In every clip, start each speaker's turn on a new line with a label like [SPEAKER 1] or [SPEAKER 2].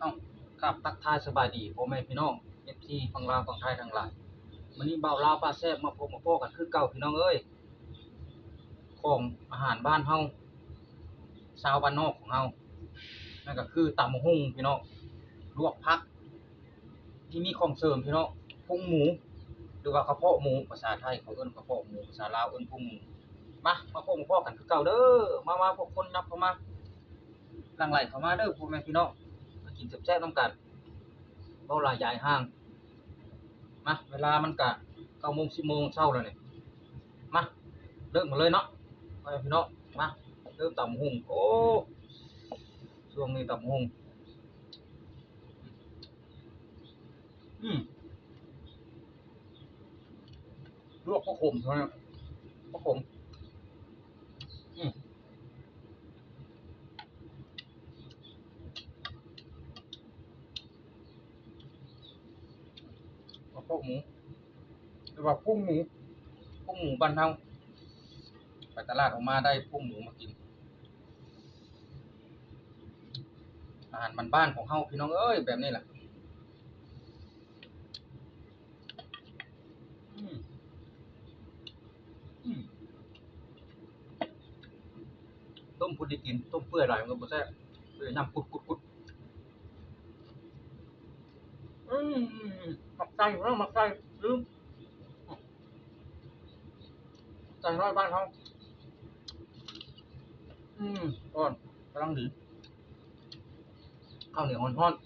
[SPEAKER 1] ต้องกราบทักทายสบายดีพ่อแม่พี่น้อง FC ฝั่งลาวฝั่งไทยทั้งหลายมื้อนี้บ่าวลาวปลาแซ่บมาพบมาพ้อกันคือเก่าพี่น้องเอ้ยของอาหารบ้านเฮาชาวบ้านนอกของเฮานั่นก็คือตำบักหุ่งพี่น้องลวกผักที่มีของเสริมพี่น้องพุงหมูหรือว่ากระเพาะหมูภาษาไทยเขาเอิ้นกระเพาะหมูภาษาลาวเอิ้นพุงหมูมาพบมาพ้อกันคือเก่าเด้อมาพวกคนนับเข้ามาหลั่งไหลเข้ามาเด้อพ่อแม่พี่น้องมากินแซ่บๆนำกันบ่หลายยายห่าง มาเวลามันกะ9 โมง 10 โมงเช้าแล้วนี่มาเริ่มกันเลยเนาะไปพี่น้องมาเริ่มตำหุ่งโอ้ช่วงนี้ตำหุ่งอืมลวกพวกขมเท่านั้นพวกขมอืมพวกหมูหรือว่าพุงหมูบ้านเฮาไปตลาดออกมาได้พุงหมูมากินอาหารบ้านๆของเฮาพี่น้องเอ้ยแบบนี้แหละอืมอืมต้มพุดได้กินต้มเปื่อยหลายมันก็บ่แซ่บเปื่อยน้ำกุดอืมหมักไก่เนาะหมักไก่ลืมไก่น้อยบ้านเฮาอืมก่อนกำลังดีข้าวเหนียวร้อนๆ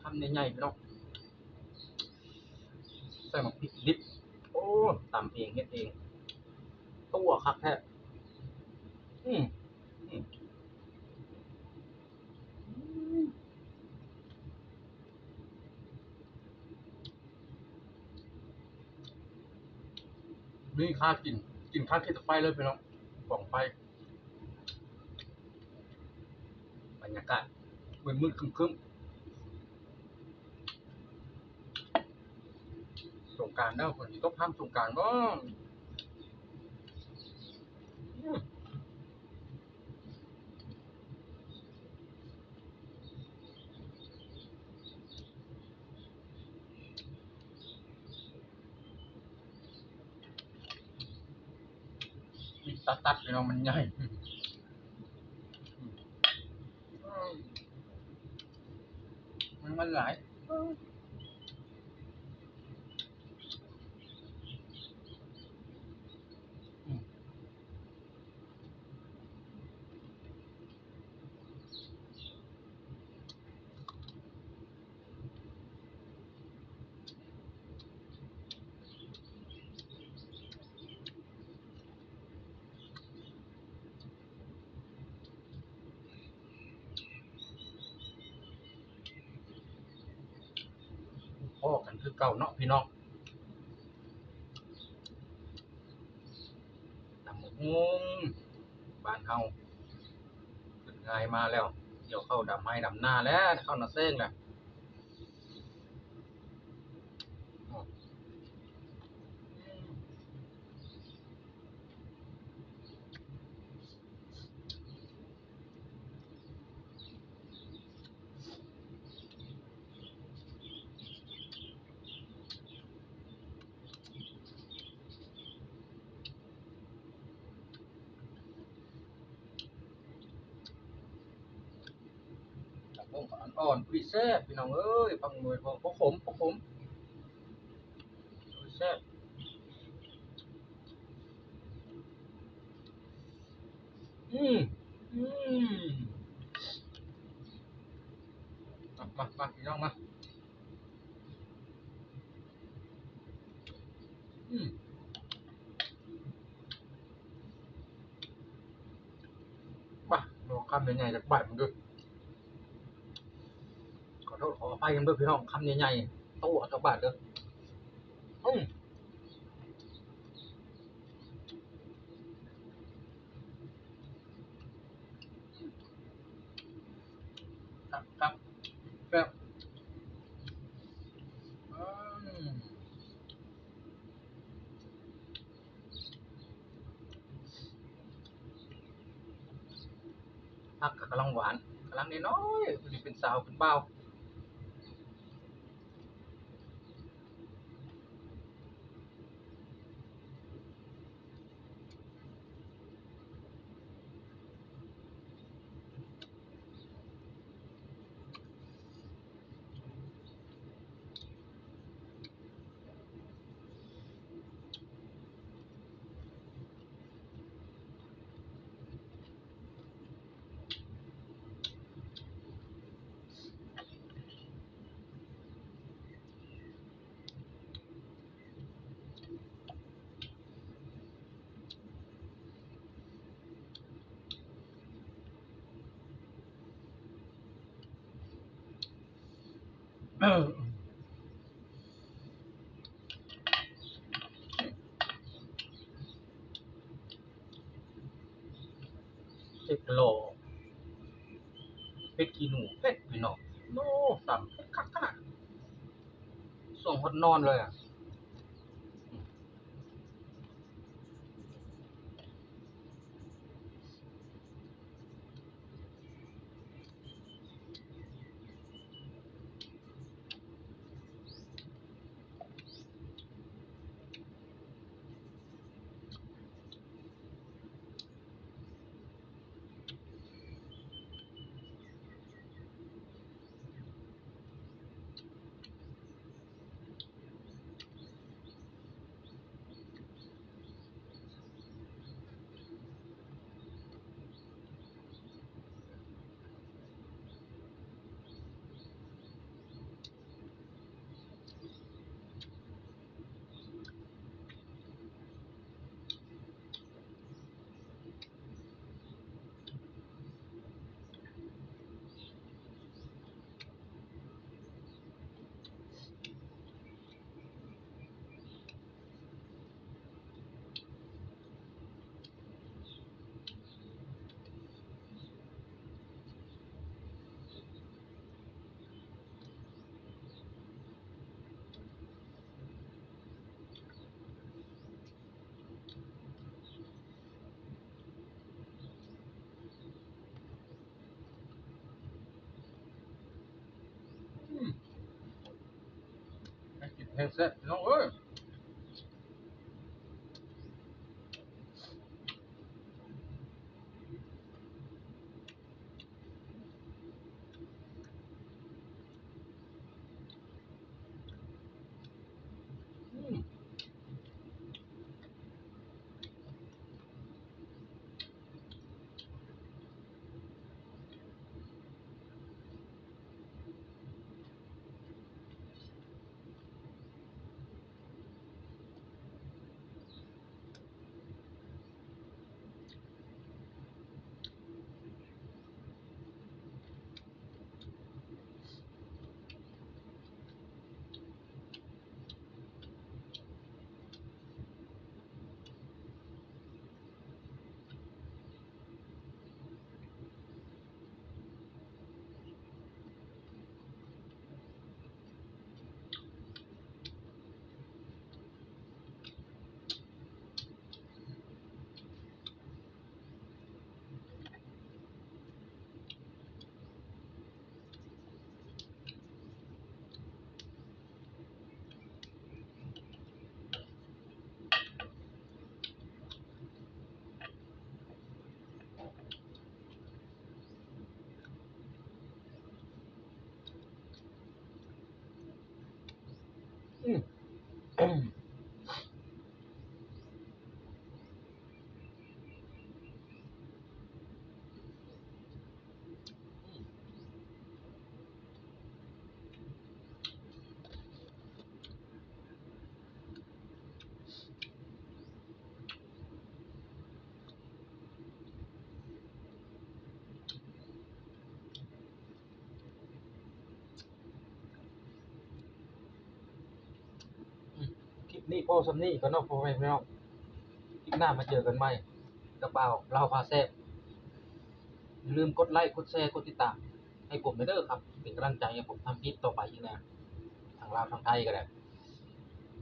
[SPEAKER 1] คำใหญ่ๆพี่น้องใส่หมักพริกดิบโอ้ตำเองเฮ็ดเองตัวคักแท้อืมอืมนี่ค่ากินค่าที่ตะไฟเลยพี่น้องป่องไฟบรรยากาศมืดๆครึ้มๆสงกรานต์แล้วฝนสิตกค่ำสงกรานต์บ่อืมนี่ตัดๆพี่น้องมันใหญ่อืมมันหลายอืมพ้อกันคือเก่าเนาะพี่น้องตำบักหุ่งบ้านเฮาขึ้นง่ายมาแล้วเกี่ยวเข้าวดำไห้ดำนาแล้วเข้านาเซ้งแล้ว ผักบุ้งอ่อนๆพี่แซ่บพี่น้องเอ้ยฟังหน่วยพวกผมแซ่บอืมอืมมาพี่น้องมาอืมมาลองคำใหญ่ๆจากบ่ายมันด้วยขอโทษขออภัยกันด้วยพี่น้องคำใหญ่ๆโต้จากบ่ายเด้ออืมครับแบบอืม ผักก็กำลังหวานกำลังน้อยๆสิเป็นสาวเป็นบ่าวเจ็ดโลเป็ดขี้หนูเป็ดพี่น้องโน้สั่งเป็ดคักขนาดส่งฮอดนอนเลยอ่ะให้กินแห้งแซ่บพี่น้องเอ้ยอืมอืมอืมคลิปนี้พอสำนี้ก็เนาะพ่อแม่พี่น้องคลิปหน้ามาเจอกันใหม่กับบ่าวลาวพาแซ่บอย่าลืมกดไลค์กดแชร์กดติดตามให้ผมด้วยเด้อครับเป็นกำลังใจให้ผมทำคลิปต่อไปอีกนะทางลาวทางไทยก็ได้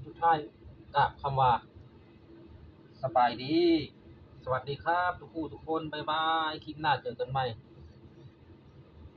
[SPEAKER 1] สุดท้ายกราบคำว่าสบายดีสวัสดีครับทุกผู้ทุกคนบ๊ายบายคลิปหน้าเจอกันใหม่